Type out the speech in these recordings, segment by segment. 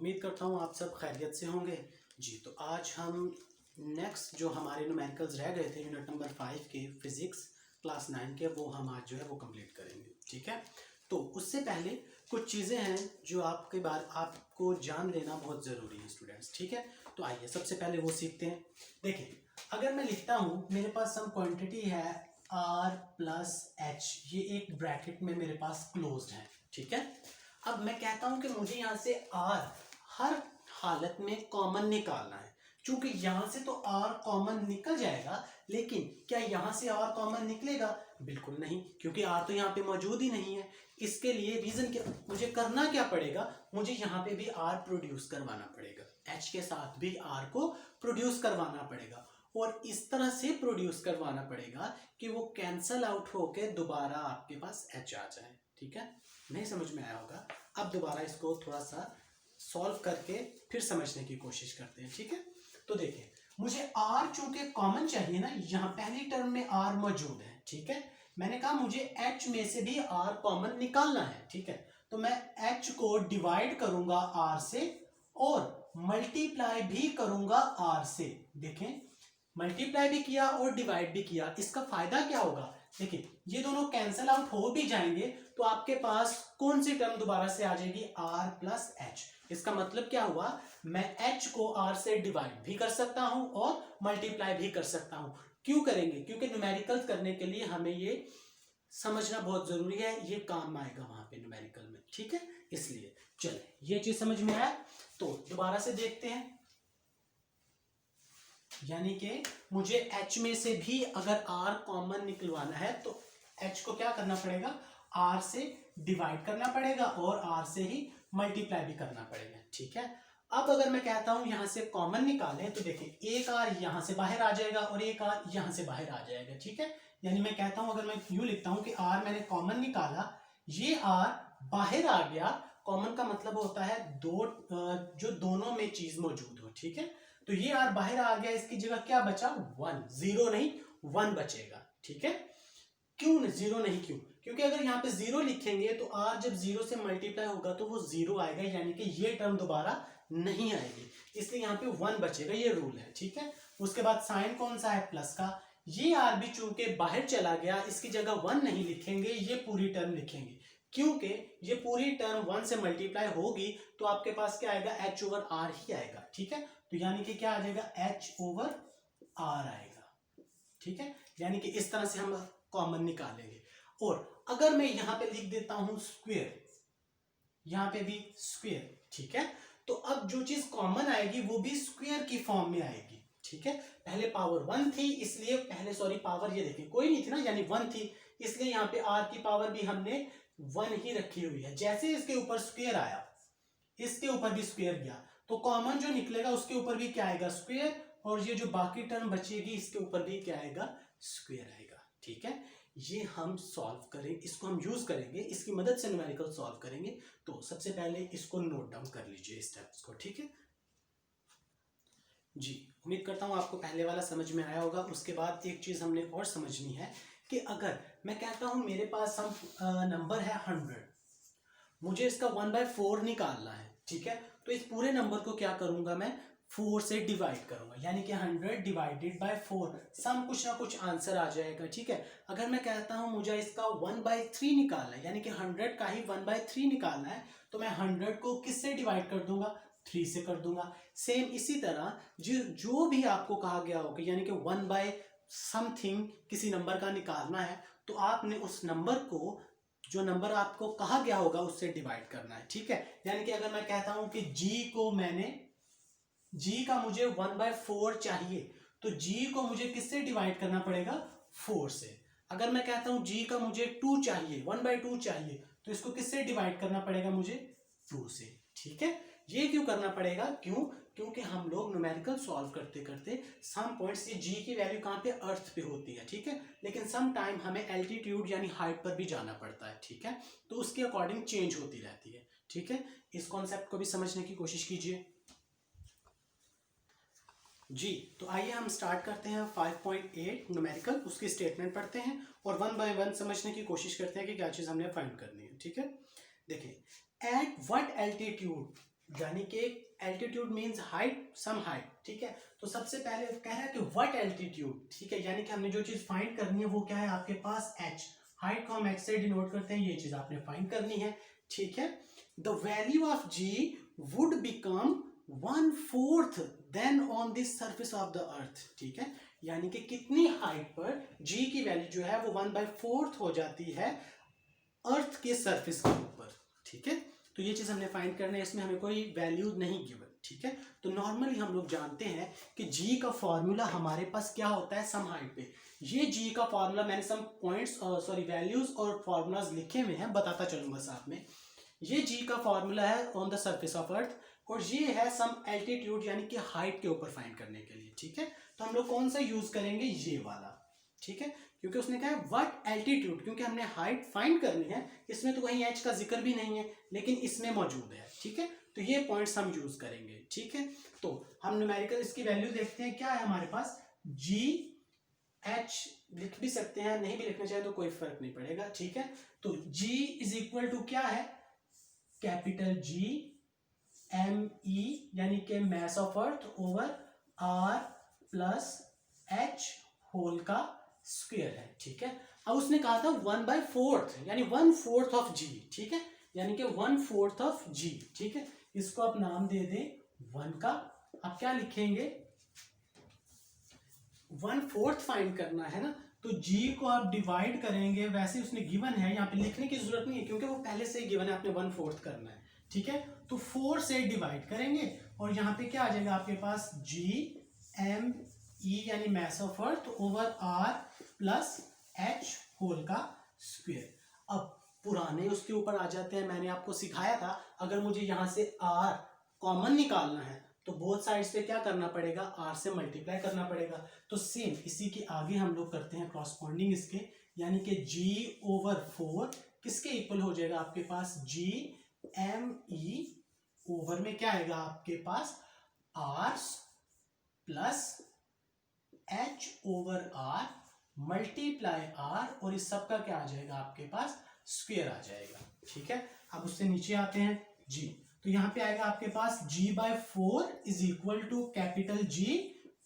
उम्मीद करता हूँ आप सब खैरियत से होंगे। जी, तो आज हम नेक्स्ट जो हमारे न्यूमेरिकल्स रह गए थे यूनिट नंबर 5 के फिजिक्स क्लास 9 के, वो हम आज जो है वो कंप्लीट करेंगे। ठीक है, तो उससे पहले कुछ चीज़ें हैं जो आपको जान लेना बहुत ज़रूरी है स्टूडेंट्स। ठीक है, तो आइए सबसे पहले वो सीखते हैं। देखिए, अगर मैं लिखता हूँ मेरे पास सम क्वांटिटी है r प्लस एच, ये एक ब्रैकेट में मेरे पास क्लोज्ड है। ठीक है, अब मैं कहता हूं कि मुझे यहां से r हर हालत में कॉमन निकालना है। चूंकि यहां से तो r कॉमन निकल जाएगा, लेकिन क्या यहां से r कॉमन निकलेगा? बिल्कुल नहीं, क्योंकि r तो यहाँ पे मौजूद ही नहीं है। इसके लिए रीजन क्या, मुझे करना क्या पड़ेगा, मुझे यहाँ पे भी r प्रोड्यूस करवाना पड़ेगा, h के साथ भी r को प्रोड्यूस करवाना पड़ेगा, और इस तरह से प्रोड्यूस करवाना पड़ेगा कि वो कैंसल आउट होके दोबारा आपके पास h आ जाए। ठीक है, नहीं समझ में आया होगा, अब दोबारा इसको थोड़ा सा सॉल्व करके फिर समझने की कोशिश करते हैं। ठीक है, तो देखिए, मुझे r चूंकि कॉमन चाहिए ना, यहाँ पहली टर्म में r मौजूद है। ठीक है, मैंने कहा मुझे h में से भी r कॉमन निकालना है। ठीक है, तो मैं h को डिवाइड करूंगा r से और मल्टीप्लाई भी करूंगा r से। देखें, मल्टीप्लाई भी किया और डिवाइड भी किया, इसका फायदा क्या होगा? देखिए, ये दोनों कैंसिल आउट हो भी जाएंगे तो आपके पास कौन सी टर्म दोबारा से आ जाएगी? r plus H. इसका मतलब क्या हुआ, मैं h को r से डिवाइड भी कर सकता हूं और मल्टीप्लाई भी कर सकता हूं। क्यों करेंगे? क्योंकि न्यूमेरिकल करने के लिए हमें ये समझना बहुत जरूरी है, ये काम आएगा वहां पे न्यूमेरिकल में। ठीक है, इसलिए चले, ये चीज समझ में आया तो दोबारा से देखते हैं। यानी कि मुझे h में से भी अगर r कॉमन निकलवाना है तो h को क्या करना पड़ेगा? r से डिवाइड करना पड़ेगा और r से ही मल्टीप्लाई भी करना पड़ेगा। ठीक है, अब अगर मैं कहता हूं यहां से कॉमन निकालें तो देखिए, एक r यहां से बाहर आ जाएगा और एक r यहां से बाहर आ जाएगा। ठीक है, यानी मैं कहता हूं, अगर मैं यूं लिखता हूं कि r मैंने कॉमन निकाला, ये r बाहर आ गया। कॉमन का मतलब होता है जो दोनों में चीज मौजूद हो। ठीक है, तो ये r बाहर आ गया, इसकी जगह क्या बचा? 1, 0 नहीं 1 बचेगा। ठीक है, क्यों जीरो नहीं? क्योंकि अगर यहाँ पे 0 लिखेंगे तो r जब 0 से मल्टीप्लाई होगा तो वो 0 आएगा, यानी कि ये टर्म दोबारा नहीं आएगी, इसलिए यहाँ पे 1 बचेगा, ये रूल है। ठीक है, उसके बाद साइन कौन सा है? प्लस का। ये r भी चूंकि बाहर चला गया, इसकी जगह 1 नहीं लिखेंगे, ये पूरी टर्म लिखेंगे, क्योंकि ये पूरी टर्म 1 से मल्टीप्लाई होगी तो आपके पास क्या आएगा? h ओवर r ही आएगा। ठीक है, तो यानी कि क्या आ जाएगा? h ओवर r आएगा। ठीक है, यानी कि इस तरह से हम कॉमन निकालेंगे। और अगर मैं यहां पे लिख देता हूं स्क्वायर, यहां पे भी स्क्वायर, ठीक है, तो अब जो चीज कॉमन आएगी वो भी स्क्वायर की फॉर्म में आएगी। ठीक है, पहले पावर 1 थी, इसलिए पावर ये देखिए कोई नहीं थी ना, यानी 1 थी, इसलिए यहाँ पे r की पावर भी हमने 1 ही रखी हुई है। जैसे इसके ऊपर स्क्वायर आया, इसके ऊपर भी स्क्वायर गया, तो कॉमन जो निकलेगा उसके ऊपर भी क्या आएगा? स्क्वायर, और ये जो बाकी टर्म बचेगी इसके ऊपर भी क्या आएगा? स्क्वायर आएगा। ठीक है, ये हम सॉल्व करें, इसको हम यूज करेंगे, इसकी मदद से न्यूमेरिकल सॉल्व करेंगे। तो सबसे पहले इसको नोट डाउन कर लीजिए स्टेप्स को। ठीक है जी, उम्मीद करता हूं आपको पहले वाला समझ में आया होगा। उसके बाद एक चीज हमने और समझनी है कि अगर मैं कहता हूं मेरे पास नंबर है 100, मुझे इसका 1/4 निकालना है। ठीक है, तो इस पूरे नंबर को क्या करूंगा मैं? 4 से डिवाइड करूंगा, यानी कि 100 डिवाइडेड बाय 4, सम कुछ ना कुछ आंसर आ जाएगा। ठीक है, अगर मैं कहता हूं मुझे इसका 1/3 निकालना है, यानी कि 100 का ही 1/3 निकालना है, तो मैं 100 को किससे डिवाइड कर दूंगा? 3 से कर दूंगा। सेम इसी तरह जो भी आपको कहा गया होगा, यानी कि 1/समथिंग किसी नंबर का निकालना है, तो आपने उस नंबर को, जो नंबर आपको कहा गया होगा, उससे डिवाइड करना है। ठीक है, यानी कि अगर मैं कहता हूं कि g का मुझे 1/4 चाहिए, तो g को मुझे किससे डिवाइड करना पड़ेगा? 4 से। अगर मैं कहता हूं g का मुझे 2 चाहिए, 1/2 चाहिए, तो इसको किससे डिवाइड करना पड़ेगा? मुझे 2 से। ठीक है, ये क्यों करना पड़ेगा? क्योंकि हम लोग न्यूमेरिकल सॉल्व करते करते सम पॉइंट्स, ये g की वैल्यू कहां पे? अर्थ पे होती है। ठीक है, लेकिन सम टाइम हमें एल्टीट्यूड यानी हाइट पर भी जाना पड़ता है। ठीक है, तो उसके अकॉर्डिंग चेंज होती रहती है। ठीक है, इस कॉन्सेप्ट को भी समझने की कोशिश कीजिए जी। तो आइए हम स्टार्ट करते हैं 5.8 न्यूमेरिकल, उसकी स्टेटमेंट पढ़ते हैं और 1 बाय 1 समझने की कोशिश करते हैं कि क्या चीज हमने फाइंड करनी है। ठीक है, देखिए, एट व्हाट एल्टीट्यूड यानी कि altitude means height, some height, ठीक है। तो सबसे पहले कह रहा है कि व्हाट एल्टीट्यूड, ठीक है, यानी कि हमने जो चीज फाइंड करनी है वो क्या है आपके पास h, हाइट को हम h से डिनोट करते हैं, ये चीज आपने फाइंड करनी है, ठीक है। The value of g would become 1/4 than on this surface of the earth, ठीक है, यानी कि कितनी हाइट पर g की वैल्यू जो है वो 1/4 हो जाती है अर्थ के सरफेस के ऊपर, ठीक है। तो ये चीज हमने फाइंड करना है, इसमें हमें कोई वैल्यू नहीं गिवन, ठीक है। तो नॉर्मली हम लोग जानते हैं कि जी का फॉर्मूला हमारे पास क्या होता है सम हाइट पे। ये जी का फॉर्मूला मैंने सम पॉइंट्स सॉरी वैल्यूज और फॉर्मूलाज लिखे हुए हैं, बताता चलूंगा साथ में। ये जी का फॉर्मूला है on the surface of earth, और ये है सम एल्टीट्यूड यानी कि हाइट के ऊपर फाइंड करने के लिए, ठीक है। तो हम लोग कौन सा यूज करेंगे, ये वाला, ठीक है, क्योंकि उसने कहा है व्हाट एल्टीट्यूड, क्योंकि हमने हाइट फाइंड करनी है, इसमें तो कहीं एच का जिक्र भी नहीं है लेकिन इसमें मौजूद है, ठीक है। तो ये पॉइंट्स हम यूज करेंगे, ठीक है। तो हम न्यूमेरिकल इसकी वैल्यू देखते हैं, क्या है हमारे पास, जी एच लिख भी सकते हैं, नहीं भी लिखना चाहे तो कोई फर्क नहीं पड़ेगा, ठीक है। तो G इज इक्वल टू क्या है, कैपिटल G एम ई यानी कि mass of earth over R plus H whole का स्क्वायर है, ठीक है। अब उसने कहा था 1/4 यानी 1/4 ऑफ जी, ठीक है, यानी कि 1/4 ऑफ जी, ठीक है। इसको आप नाम दे दें 1 का। आप क्या लिखेंगे, 1/4 फाइंड करना है ना, तो g को आप डिवाइड करेंगे, वैसे उसने गिवन है, यहाँ पे लिखने की जरूरत नहीं है क्योंकि वो पहले से ही गिवन है, आपने 1/4 करना है, ठीक है। तो 4 से डिवाइड करेंगे और यहाँ पे क्या आ जाएगा आपके पास, जी एम ई यानी mass of earth over R plus H whole का स्क्वायर। अब पुराने उसके ऊपर आ जाते हैं, मैंने आपको सिखाया था अगर मुझे यहाँ से आर कॉमन निकालना है तो बोथ साइड्स पे क्या करना पड़ेगा, आर से मल्टीप्लाई करना पड़ेगा। तो सेम इसी के आगे हम लोग करते हैं कॉरस्पॉन्डिंग इसके, यानी कि g ओवर 4 किसके इक्वल हो जाएगा आपके पास, g एम ई ओवर में क्या आएगा आपके पास, r plus h over r multiply r, और इस सब का क्या आ जाएगा आपके पास, स्क्वायर आ जाएगा, ठीक है। अब उससे नीचे आते हैं g, तो यहां पे आएगा आपके पास g/4 is equal to capital G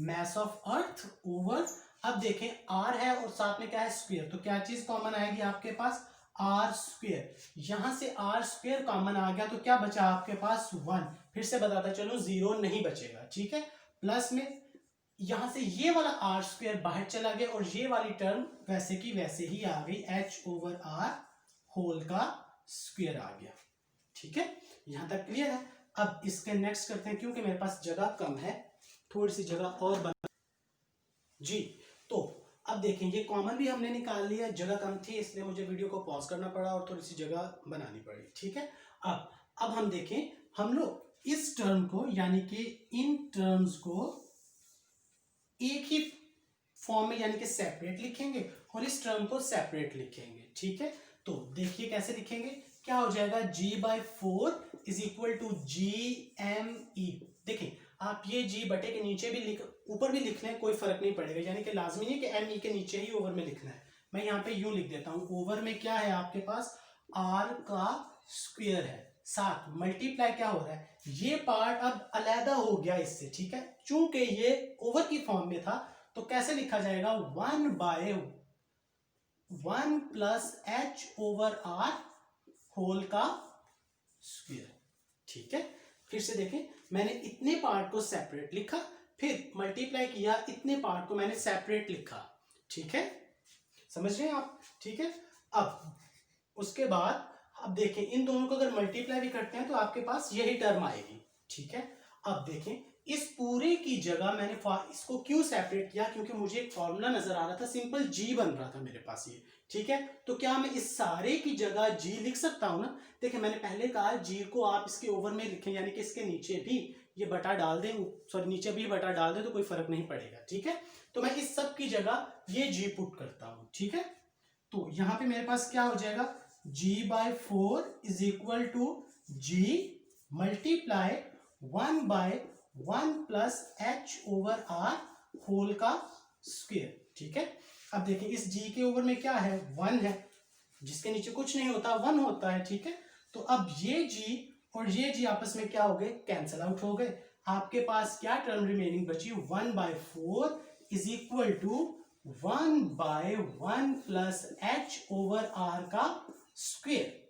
mass of earth over, अब देखें r है और साथ में क्या है, स्क्वायर, तो क्या चीज कॉमन आएगी आपके पास, आर स्क्वायर। यहां से आर स्क्वायर कॉमन आ गया तो क्या बचा आपके पास, 1, फिर से बताता चलो 0 नहीं बचेगा, ठीक है। प्लस में यहां से ये वाला आर स्क्वायर बाहर चला गया और ये वाली टर्म वैसे की वैसे ही आ गई, एच ओवर आर होल का स्क्वायर आ गया, ठीक है। यहां तक क्लियर है। अब इसके नेक्स्ट करते हैं, क्योंकि मेरे पास जगह कम है, थोड़ी सी जगह और बना जी। तो अब देखें ये कॉमन भी हमने निकाल लिया, जगह कम थी इसलिए मुझे वीडियो को पॉज करना पड़ा और थोड़ी सी जगह बनानी पड़ी, ठीक है। अब हम देखें, हम लोग इस टर्म को यानी कि इन टर्म्स को एक ही फॉर्म में यानी कि सेपरेट लिखेंगे और इस टर्म को सेपरेट लिखेंगे, ठीक है। तो देखिए कैसे लिखेंगे, क्या हो जाएगा, g/4 is equal to G M E. देखिए आप ये g बटे के नीचे भी लिख, ऊपर भी लिख लें, कोई फर्क नहीं पड़ेगा, यानी कि लाजमी नहीं कि एम ई के नीचे ही ओवर में लिखना है। मैं यहाँ पे यूं लिख देता हूं, ओवर में क्या है आपके पास, r का स्क्वायर है, साथ मल्टीप्लाई क्या हो रहा है, ये पार्ट अब अलहदा हो गया इससे, ठीक है। चूंकि ये ओवर की फॉर्म में था तो कैसे लिखा जाएगा, 1/1 plus H over R whole का स्क्वायर, ठीक है। फिर से देखें, मैंने इतने पार्ट को सेपरेट लिखा, फिर मल्टीप्लाई किया, इतने पार्ट को मैंने सेपरेट लिखा, ठीक है, समझ रहे हैं आप, ठीक है। अब उसके बाद अब देखें, इन दोनों को अगर मल्टीप्लाई भी करते हैं तो आपके पास यही टर्म आएगी, ठीक है। अब देखें इस पूरे की जगह मैंने इसको क्यों सेपरेट किया, क्योंकि मुझे एक फॉर्मूला नजर आ रहा था, सिंपल जी बन रहा था मेरे पास ये, ठीक है। तो क्या मैं इस सारे की जगह जी लिख सकता हूं ना, देखिए मैंने पहले कहा जी को आप इसके ओवर में लिखें, यानी कि इसके नीचे भी ये बटा डाल दें, सॉरी नीचे भी बटा डाल दें तो कोई फर्क नहीं पड़ेगा, ठीक है। तो मैं इस सब की जगह ये जी पुट करता हूं, ठीक है। तो यहां पे मेरे पास क्या हो जाएगा, g/4 is equal to G multiply 1/1 plus H over R whole का स्क्वायर, ठीक है। अब देखिए इस g के ओवर में क्या है, 1 है, जिसके नीचे कुछ नहीं होता 1 होता है, ठीक है। तो अब ये g और ये जी आपस में क्या हो गए, कैंसल आउट हो गए। आपके पास क्या टर्म रिमेनिंग बची, 1/4 is equal to 1/1 plus H over R का स्क्वेयर।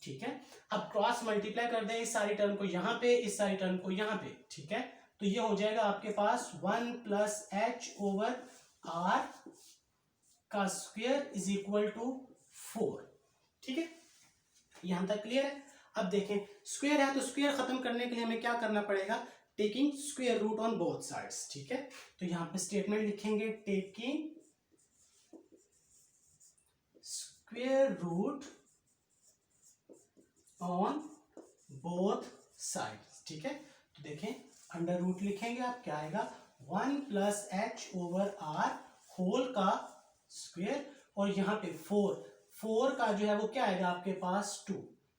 ठीक है, अब क्रॉस मल्टीप्लाई कर दें इस सारी टर्म को यहाँ पे, इस सारी टर्म को यहाँ पे। ठीक है, तो ये हो जाएगा आपके पास 1 प्लस एच ओवर आर का स्क्वेयर इज इक्वल टू 4। ठीक है, यहां तक क्लियर है। अब देखें, स्क्वायर है तो स्क्वायर खत्म करने के लिए हमें क्या करना पड़ेगा, taking square root on both sides. ठीक है, तो यहां पे स्टेटमेंट लिखेंगे taking square root on both sides. ठीक है, तो देखें अंडर रूट लिखेंगे आप, क्या आएगा 1 plus H over R whole का स्क्वायर, और यहाँ पे 4 का जो है वो क्या आएगा आपके पास 2।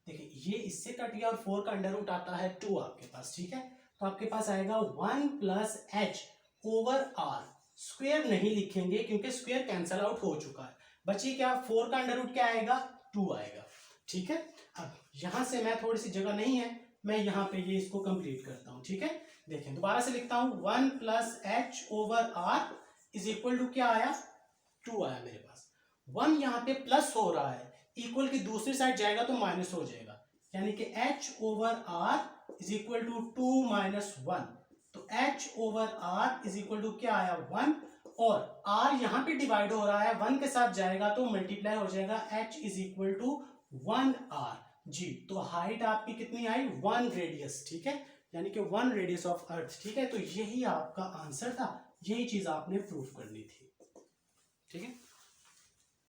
देखिए ये इससे कट गया और 4 का अंडर रूट आता है 2 आपके पास। ठीक है, तो आपके पास आएगा 1 plus H over R, square नहीं लिखेंगे क्योंकि स्क्वायर कैंसल आउट हो चुका है। बची क्या, 4 का अंडर रूट क्या आएगा 2 आएगा। ठीक है, अब यहां से मैं थोड़ी सी जगह नहीं है, मैं यहाँ पे ये इसको कंप्लीट करता हूँ। ठीक है, देखें दोबारा से लिखता हूँ 1 plus H over R is equal to क्या आया 2 आया मेरे पास। 1 यहाँ पे प्लस हो रहा है, इक्वल की दूसरी साइड जाएगा तो माइनस हो जाएगा, यानी कि h over r is equal to 2 minus 1। तो h over r is equal to क्या आया 1, और r यहाँ पे डिवाइड हो रहा है 1 के साथ जाएगा तो मल्टीप्लाई हो जाएगा, h is equal to 1r जी। तो हाइट आपकी कितनी आई 1 रेडियस। ठीक है, यानी कि 1 रेडियस ऑफ अर्थ। ठीक है, तो यही आपका आंसर था, यही चीज आपने प्रूफ करनी थी। ठीक है।